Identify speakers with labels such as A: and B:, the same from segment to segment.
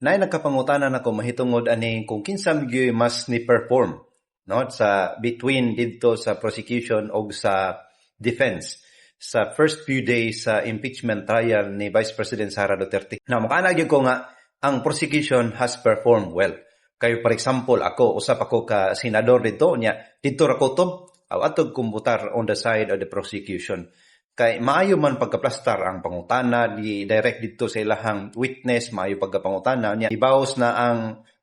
A: Nay nagkapangutanan ako mahitungod ani kung kinsam gyud mas ni perform no sa between didto sa prosecution og sa defense sa first few days sa impeachment trial ni Vice President Sara Duterte. Na makana gyud ko nga ang prosecution has performed well. Kay for example ako usap ako ka senador dito nya dito ra ko tob atog kumbutar on the side of the prosecution. Kay maayo man pagkaplastar ang pangutana di direct dito sa ilahang witness, maayo pagkapangutana niya ibawas na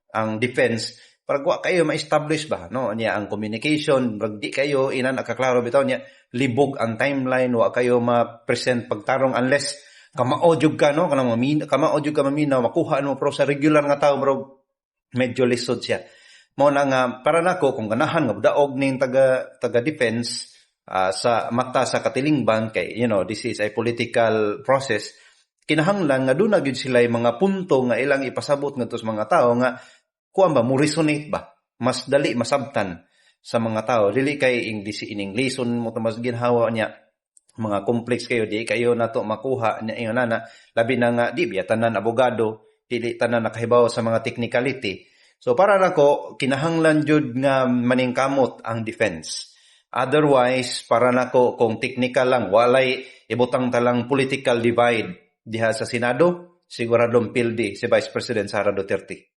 A: ang defense para wa kayo ma-establish ba no niya ang communication brag di kayo ina nakaklaro bitaw niya libog ang timeline wa kayo ma-present pagtarong unless kamaodyog ka no kamaodyog ka maminaw makuha mo pero sa regular nga tawo bro medyo lisod siya mo na nga para nako kung ganahan nga daog ning taga defense sa mata sa katilingban kay this is a political process kinahanglan nga duna gyud sila mga punto nga ilang ipasabot ngadto sa mga tao nga kuan ba mo resonate ba mas dali masabtan sa mga tao dili kay English in English mo ta mas ginhawa niya mga complex kayo di kayo nato makuha nya ingon na labi na nga di biya tanan abogado dili tanan nakahibaw sa mga technicality so para nako kinahanglan jud nga maningkamot ang defense. Otherwise, para nako kung technical lang, walay ibutang talang political divide diha sa Senado, siguradong pildi si Vice President Sara Duterte.